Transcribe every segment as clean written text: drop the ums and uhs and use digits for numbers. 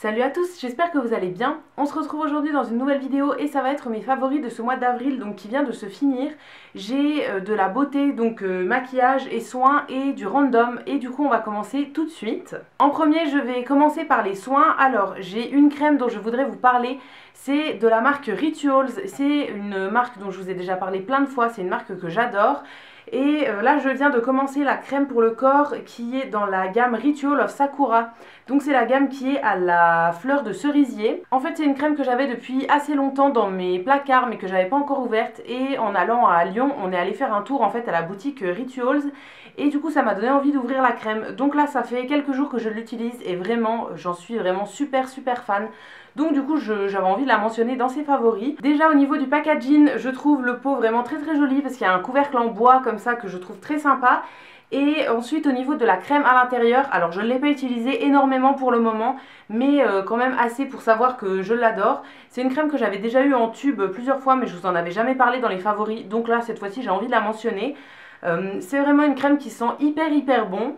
Salut à tous, j'espère que vous allez bien. On se retrouve aujourd'hui dans une nouvelle vidéo et ça va être mes favoris de ce mois d'avril, donc qui vient de se finir. J'ai de la beauté, donc maquillage et soins et du random, et du coup on va commencer tout de suite. En premier je vais commencer par les soins. Alors j'ai une crème dont je voudrais vous parler, c'est de la marque Rituals. C'est une marque dont je vous ai déjà parlé plein de fois, c'est une marque que j'adore. Et là je viens de commencer la crème pour le corps qui est dans la gamme Ritual of Sakura. Donc c'est la gamme qui est à la fleur de cerisier. En fait c'est une crème que j'avais depuis assez longtemps dans mes placards mais que j'avais pas encore ouverte. Et en allant à Lyon on est allé faire un tour en fait à la boutique Rituals. Et du coup ça m'a donné envie d'ouvrir la crème. Donc là ça fait quelques jours que je l'utilise et vraiment j'en suis vraiment super fan. Donc du coup j'avais envie de la mentionner dans ses favoris. Déjà au niveau du packaging je trouve le pot vraiment très joli parce qu'il y a un couvercle en bois comme ça que je trouve très sympa. Et ensuite au niveau de la crème à l'intérieur, alors je ne l'ai pas utilisée énormément pour le moment, mais quand même assez pour savoir que je l'adore. C'est une crème que j'avais déjà eu en tube plusieurs fois mais je vous en avais jamais parlé dans les favoris. Donc là cette fois-ci j'ai envie de la mentionner. C'est vraiment une crème qui sent hyper bon.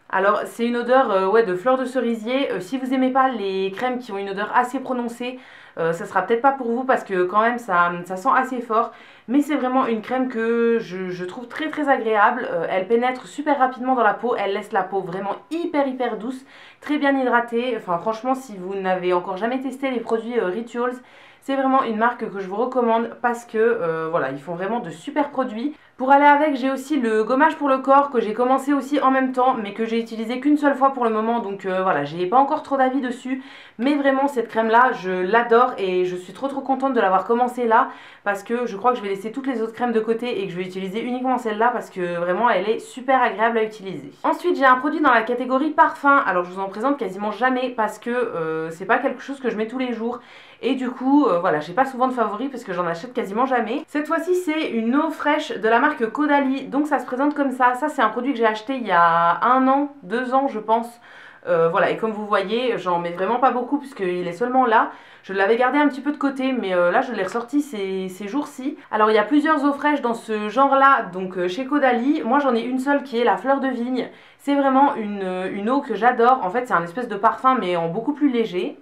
Alors c'est une odeur ouais, de fleur de cerisier. Si vous aimez pas les crèmes qui ont une odeur assez prononcée, ça sera peut-être pas pour vous parce que quand même ça sent assez fort. Mais c'est vraiment une crème que je trouve très agréable. Elle pénètre super rapidement dans la peau, elle laisse la peau vraiment hyper douce, très bien hydratée. Enfin franchement si vous n'avez encore jamais testé les produits Rituals, c'est vraiment une marque que je vous recommande parce que voilà, ils font vraiment de super produits. Pour aller avec, j'ai aussi le gommage pour le corps que j'ai commencé aussi en même temps mais que j'ai utilisé qu'une seule fois pour le moment. Donc voilà, j'ai pas encore trop d'avis dessus. Mais vraiment cette crème là, je l'adore et je suis trop contente de l'avoir commencé là. Parce que je crois que je vais laisser toutes les autres crèmes de côté et que je vais utiliser uniquement celle-là parce que vraiment elle est super agréable à utiliser. Ensuite j'ai un produit dans la catégorie parfum. Alors je vous en présente quasiment jamais parce que c'est pas quelque chose que je mets tous les jours. Et du coup voilà, j'ai pas souvent de favoris parce que j'en achète quasiment jamais. Cette fois-ci c'est une eau fraîche de la marque Caudalie. Donc ça se présente comme ça. Ça c'est un produit que j'ai acheté il y a 1 an, 2 ans je pense. Voilà, et comme vous voyez, j'en mets vraiment pas beaucoup puisqu'il est seulement là. Je l'avais gardé un petit peu de côté, mais là je l'ai ressorti ces jours-ci. Alors il y a plusieurs eaux fraîches dans ce genre-là, donc chez Caudalie. Moi j'en ai une seule qui est la fleur de vigne. C'est vraiment une eau que j'adore. En fait c'est un espèce de parfum mais en beaucoup plus léger.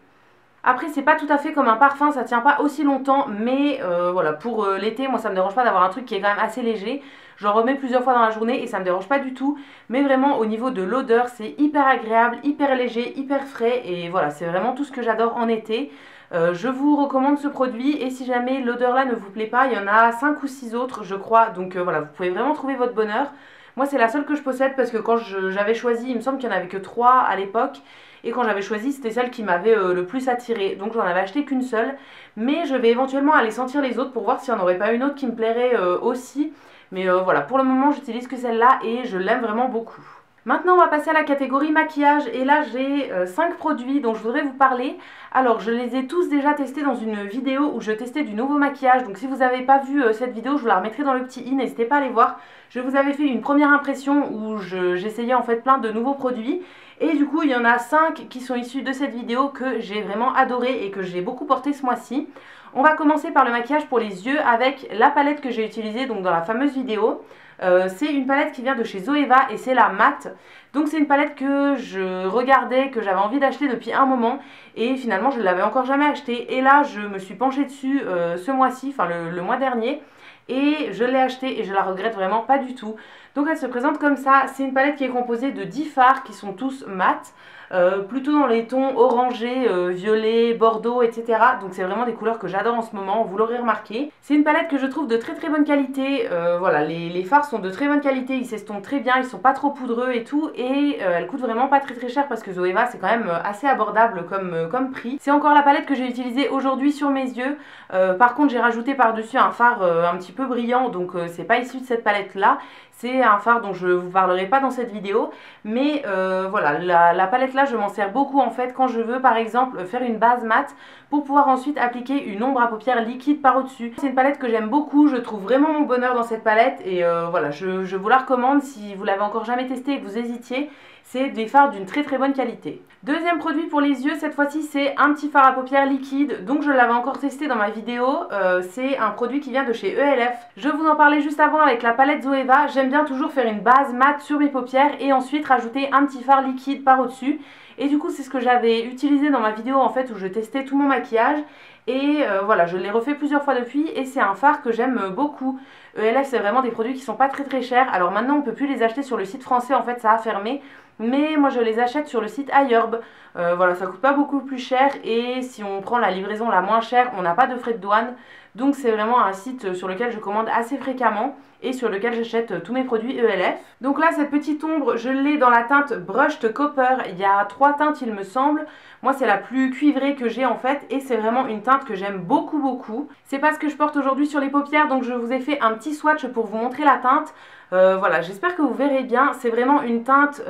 Après c'est pas tout à fait comme un parfum, ça tient pas aussi longtemps, mais voilà, pour l'été, moi ça me dérange pas d'avoir un truc qui est quand même assez léger. J'en remets plusieurs fois dans la journée et ça me dérange pas du tout. Mais vraiment au niveau de l'odeur, c'est hyper agréable, hyper léger, hyper frais. Et voilà, c'est vraiment tout ce que j'adore en été. Je vous recommande ce produit et si jamais l'odeur là ne vous plaît pas, il y en a 5 ou 6 autres je crois. Donc voilà, vous pouvez vraiment trouver votre bonheur. Moi c'est la seule que je possède parce que quand j'avais choisi, il me semble qu'il n'y en avait que 3 à l'époque. Et quand j'avais choisi, c'était celle qui m'avait le plus attirée. Donc j'en avais acheté qu'une seule. Mais je vais éventuellement aller sentir les autres pour voir s'il n'y en aurait pas une autre qui me plairait aussi. Mais voilà, pour le moment j'utilise que celle-là et je l'aime vraiment beaucoup. Maintenant on va passer à la catégorie maquillage et là j'ai 5 produits dont je voudrais vous parler. Alors je les ai tous déjà testés dans une vidéo où je testais du nouveau maquillage. Donc si vous n'avez pas vu cette vidéo, je vous la remettrai dans le petit i, n'hésitez pas à aller voir. Je vous avais fait une première impression où j'essayais en fait plein de nouveaux produits. Et du coup il y en a 5 qui sont issus de cette vidéo que j'ai vraiment adoré et que j'ai beaucoup porté ce mois-ci. On va commencer par le maquillage pour les yeux avec la palette que j'ai utilisée donc dans la fameuse vidéo. C'est une palette qui vient de chez Zoeva et c'est la Matte. Donc c'est une palette que je regardais, que j'avais envie d'acheter depuis un moment et finalement je ne l'avais encore jamais achetée. Et là je me suis penchée dessus ce mois-ci, enfin le mois dernier. Et je l'ai achetée et je la regrette vraiment pas du tout. Donc elle se présente comme ça, c'est une palette qui est composée de 10 fards qui sont tous mat, plutôt dans les tons orangés, violet, bordeaux, etc. Donc c'est vraiment des couleurs que j'adore en ce moment, vous l'aurez remarqué. C'est une palette que je trouve de très bonne qualité, voilà, les fards sont de très bonne qualité, ils s'estompent très bien, ils sont pas trop poudreux et tout, et elle coûte vraiment pas très cher parce que Zoeva c'est quand même assez abordable comme prix. C'est encore la palette que j'ai utilisée aujourd'hui sur mes yeux, par contre j'ai rajouté par dessus un fard un petit peu brillant, donc c'est pas issu de cette palette là. C'est un fard dont je vous parlerai pas dans cette vidéo, mais voilà, la palette là je m'en sers beaucoup en fait quand je veux par exemple faire une base mat pour pouvoir ensuite appliquer une ombre à paupières liquide par au-dessus. C'est une palette que j'aime beaucoup, je trouve vraiment mon bonheur dans cette palette et voilà, je vous la recommande si vous l'avez encore jamais testée et que vous hésitiez. C'est des fards d'une très bonne qualité. Deuxième produit pour les yeux, cette fois-ci c'est un petit fard à paupières liquide. Donc je l'avais encore testé dans ma vidéo. C'est un produit qui vient de chez ELF. Je vous en parlais juste avant avec la palette Zoeva. J'aime bien toujours faire une base mat sur mes paupières et ensuite rajouter un petit fard liquide par au-dessus. Et du coup c'est ce que j'avais utilisé dans ma vidéo en fait où je testais tout mon maquillage. Et voilà, je l'ai refait plusieurs fois depuis et c'est un fard que j'aime beaucoup. ELF c'est vraiment des produits qui sont pas très chers. Alors maintenant on peut plus les acheter sur le site français, en fait ça a fermé. Mais moi je les achète sur le site iHerb. Voilà, ça coûte pas beaucoup plus cher et si on prend la livraison la moins chère, on n'a pas de frais de douane. Donc c'est vraiment un site sur lequel je commande assez fréquemment et sur lequel j'achète tous mes produits ELF. Donc là cette petite ombre je l'ai dans la teinte Brushed Copper, il y a 3 teintes il me semble. Moi c'est la plus cuivrée que j'ai en fait et c'est vraiment une teinte que j'aime beaucoup. C'est pas ce que je porte aujourd'hui sur les paupières donc je vous ai fait un petit swatch pour vous montrer la teinte. Voilà, j'espère que vous verrez bien, c'est vraiment une teinte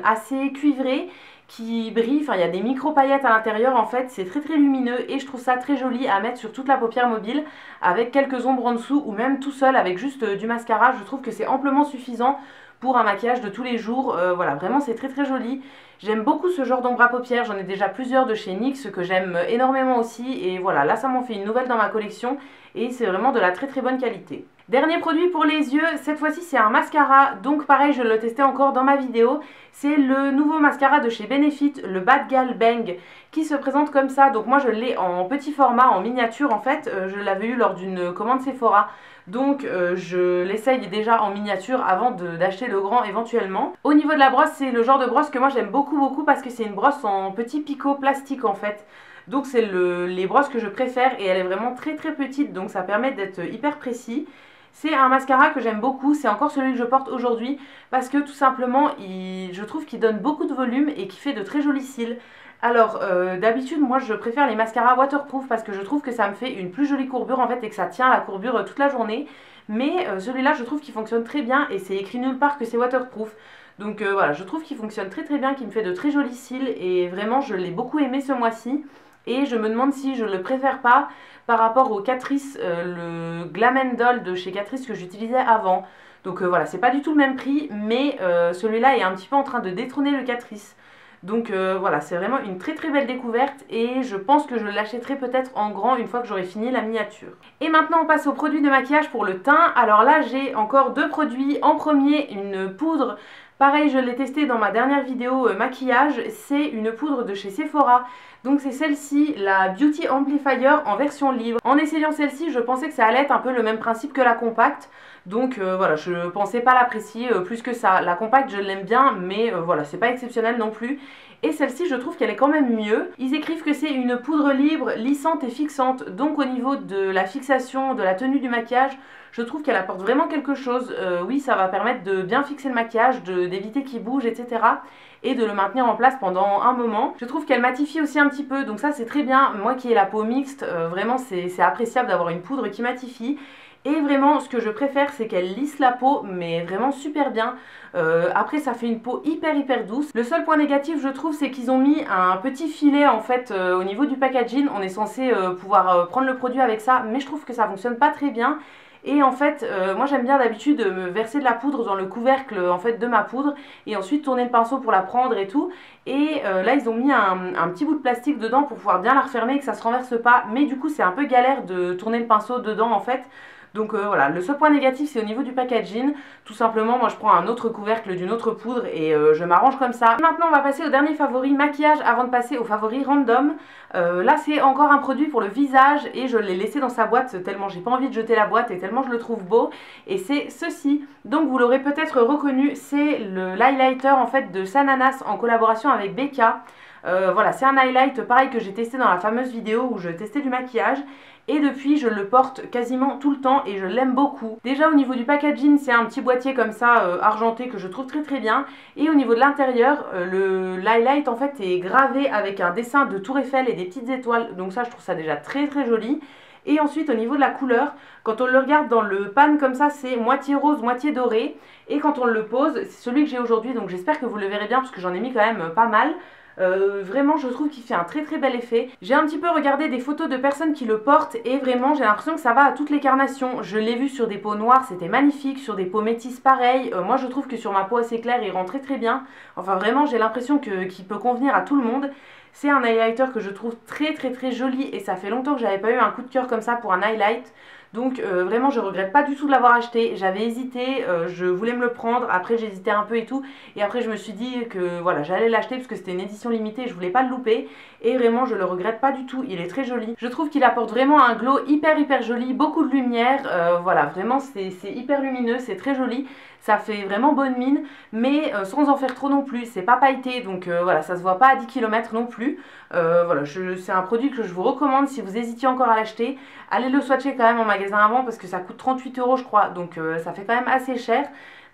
assez cuivrée qui brille, enfin il y a des micro paillettes à l'intérieur en fait, c'est très lumineux et je trouve ça très joli à mettre sur toute la paupière mobile avec quelques ombres en dessous ou même tout seul avec juste du mascara. Je trouve que c'est amplement suffisant pour un maquillage de tous les jours. Voilà, vraiment c'est très joli. J'aime beaucoup ce genre d'ombre à paupières, j'en ai déjà plusieurs de chez NYX que j'aime énormément aussi et voilà, là ça m'en fait une nouvelle dans ma collection et c'est vraiment de la très bonne qualité. Dernier produit pour les yeux, cette fois-ci c'est un mascara, donc pareil je le testais encore dans ma vidéo, c'est le nouveau mascara de chez Benefit, le Bad Gal Bang, qui se présente comme ça. Donc moi je l'ai en petit format, en miniature en fait, je l'avais eu lors d'une commande Sephora. Donc je l'essaye déjà en miniature avant d'acheter le grand éventuellement. Au niveau de la brosse, c'est le genre de brosse que moi j'aime beaucoup parce que c'est une brosse en petit picot plastique en fait. Donc c'est les brosses que je préfère et elle est vraiment très petite donc ça permet d'être hyper précis. C'est un mascara que j'aime beaucoup, c'est encore celui que je porte aujourd'hui parce que tout simplement je trouve qu'il donne beaucoup de volume et qui fait de très jolis cils. Alors d'habitude moi je préfère les mascaras waterproof parce que je trouve que ça me fait une plus jolie courbure en fait et que ça tient la courbure toute la journée. Mais celui-là je trouve qu'il fonctionne très bien et c'est écrit nulle part que c'est waterproof. Donc voilà, je trouve qu'il fonctionne très bien, qu'il me fait de très jolis cils et vraiment je l'ai beaucoup aimé ce mois-ci. Et je me demande si je le préfère pas par rapport au Catrice, le Glam Doll de chez Catrice que j'utilisais avant. Donc voilà, c'est pas du tout le même prix, mais celui-là est un petit peu en train de détrôner le Catrice. Donc voilà, c'est vraiment une très belle découverte et je pense que je l'achèterai peut-être en grand une fois que j'aurai fini la miniature. Et maintenant on passe aux produits de maquillage pour le teint. Alors là j'ai encore 2 produits. En premier une poudre. Pareil, je l'ai testé dans ma dernière vidéo maquillage, c'est une poudre de chez Sephora. Donc c'est celle-ci, la Beauty Amplifier en version libre. En essayant celle-ci, je pensais que ça allait être un peu le même principe que la compacte. Donc voilà, je pensais pas l'apprécier plus que ça. La compacte, je l'aime bien, mais voilà, c'est pas exceptionnel non plus. Et celle-ci, je trouve qu'elle est quand même mieux. Ils écrivent que c'est une poudre libre, lissante et fixante. Donc au niveau de la fixation, de la tenue du maquillage, je trouve qu'elle apporte vraiment quelque chose. Oui, ça va permettre de bien fixer le maquillage, d'éviter qu'il bouge, etc. Et de le maintenir en place pendant un moment. Je trouve qu'elle matifie aussi un petit peu, donc ça c'est très bien. Moi qui ai la peau mixte, vraiment c'est appréciable d'avoir une poudre qui matifie. Et vraiment ce que je préfère c'est qu'elle lisse la peau mais vraiment super bien. Après ça fait une peau hyper douce. Le seul point négatif je trouve c'est qu'ils ont mis un petit filet en fait au niveau du packaging. On est censé pouvoir prendre le produit avec ça mais je trouve que ça fonctionne pas très bien. Et en fait, moi j'aime bien d'habitude me verser de la poudre dans le couvercle en fait de ma poudre et ensuite tourner le pinceau pour la prendre et tout. Et là ils ont mis un petit bout de plastique dedans pour pouvoir bien la refermer et que ça se renverse pas. Mais du coup c'est un peu galère de tourner le pinceau dedans en fait. Donc voilà, le seul point négatif c'est au niveau du packaging. Tout simplement moi je prends un autre couvercle d'une autre poudre et je m'arrange comme ça. Maintenant on va passer au dernier favori maquillage avant de passer au favori random. Là c'est encore un produit pour le visage et je l'ai laissé dans sa boîte tellement j'ai pas envie de jeter la boîte et tellement je le trouve beau. Et c'est ceci, donc vous l'aurez peut-être reconnu, c'est l'highlighter en fait de Sananas en collaboration avec Becca. Voilà, c'est un highlight pareil que j'ai testé dans la fameuse vidéo où je testais du maquillage. Et depuis je le porte quasiment tout le temps et je l'aime beaucoup. Déjà au niveau du packaging c'est un petit boîtier comme ça argenté que je trouve très bien. Et au niveau de l'intérieur l'highlight en fait est gravé avec un dessin de Tour Eiffel et des petites étoiles. Donc ça je trouve ça déjà très joli. Et ensuite au niveau de la couleur, quand on le regarde dans le pan comme ça c'est moitié rose, moitié doré. Et quand on le pose, c'est celui que j'ai aujourd'hui donc j'espère que vous le verrez bien parce que j'en ai mis quand même pas mal. Vraiment je trouve qu'il fait un très bel effet. J'ai un petit peu regardé des photos de personnes qui le portent et vraiment j'ai l'impression que ça va à toutes les carnations. Je l'ai vu sur des peaux noires, c'était magnifique, sur des peaux métisses pareil. Moi je trouve que sur ma peau assez claire il rend très bien. Enfin vraiment j'ai l'impression qu'il peut convenir à tout le monde. C'est un highlighter que je trouve très joli et ça fait longtemps que j'avais pas eu un coup de cœur comme ça pour un highlight. Donc vraiment je regrette pas du tout de l'avoir acheté. J'avais hésité, je voulais me le prendre, après j'hésitais un peu et tout. Et après je me suis dit que voilà, j'allais l'acheter parce que c'était une édition limitée, je voulais pas le louper. Et vraiment je le regrette pas du tout, il est très joli. Je trouve qu'il apporte vraiment un glow hyper joli, beaucoup de lumière. Voilà, vraiment c'est hyper lumineux, c'est très joli. Ça fait vraiment bonne mine, mais sans en faire trop non plus. C'est pas pailleté, donc voilà, ça se voit pas à 10 km non plus. Voilà, c'est un produit que je vous recommande si vous hésitiez encore à l'acheter. Allez le swatcher quand même en magasin avant parce que ça coûte 38 € je crois, donc ça fait quand même assez cher.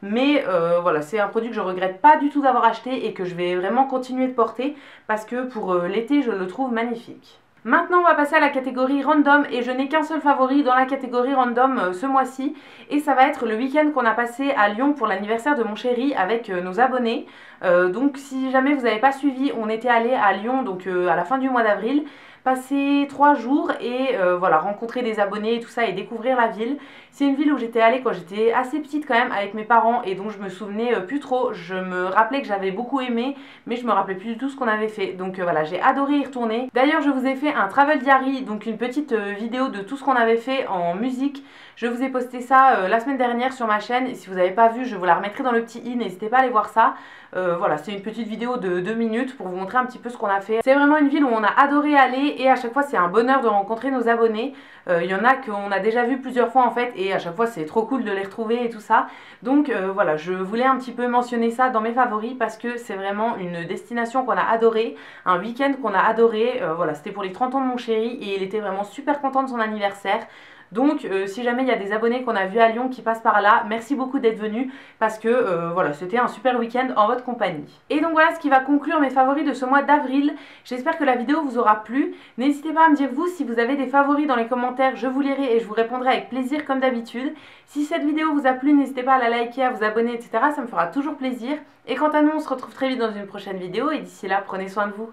Mais voilà, c'est un produit que je regrette pas du tout d'avoir acheté et que je vais vraiment continuer de porter parce que pour l'été je le trouve magnifique. Maintenant on va passer à la catégorie random et je n'ai qu'un seul favori dans la catégorie random ce mois-ci et ça va être le week-end qu'on a passé à Lyon pour l'anniversaire de mon chéri avec nos abonnés. Donc si jamais vous n'avez pas suivi, on était allé à Lyon donc à la fin du mois d'avril, passer 3 jours et voilà, rencontrer des abonnés et tout ça et découvrir la ville. C'est une ville où j'étais allée quand j'étais assez petite quand même avec mes parents et donc je me souvenais plus trop. Je me rappelais que j'avais beaucoup aimé mais je me rappelais plus du tout ce qu'on avait fait. Donc voilà, j'ai adoré y retourner. D'ailleurs je vous ai fait un travel diary, donc une petite vidéo de tout ce qu'on avait fait en musique. Je vous ai posté ça la semaine dernière sur ma chaîne et si vous n'avez pas vu je vous la remettrai dans le petit i, n'hésitez pas à aller voir ça. Voilà, c'est une petite vidéo de 2 minutes pour vous montrer un petit peu ce qu'on a fait. C'est vraiment une ville où on a adoré aller et à chaque fois c'est un bonheur de rencontrer nos abonnés. Il y en a qu'on a déjà vu plusieurs fois en fait et à chaque fois c'est trop cool de les retrouver et tout ça. Donc voilà, je voulais un petit peu mentionner ça dans mes favoris parce que c'est vraiment une destination qu'on a adoré, un week-end qu'on a adoré. Voilà, c'était pour les 30 ans de mon chéri et il était vraiment super content de son anniversaire. Donc si jamais il y a des abonnés qu'on a vus à Lyon qui passent par là, merci beaucoup d'être venus parce que voilà, c'était un super week-end en votre compagnie. Et donc voilà ce qui va conclure mes favoris de ce mois d'avril. J'espère que la vidéo vous aura plu. N'hésitez pas à me dire vous si vous avez des favoris dans les commentaires, je vous lirai et je vous répondrai avec plaisir comme d'habitude. Si cette vidéo vous a plu, n'hésitez pas à la liker, à vous abonner, etc. Ça me fera toujours plaisir. Et quant à nous, on se retrouve très vite dans une prochaine vidéo et d'ici là, prenez soin de vous.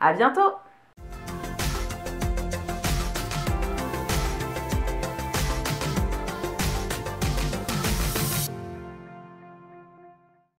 À bientôt!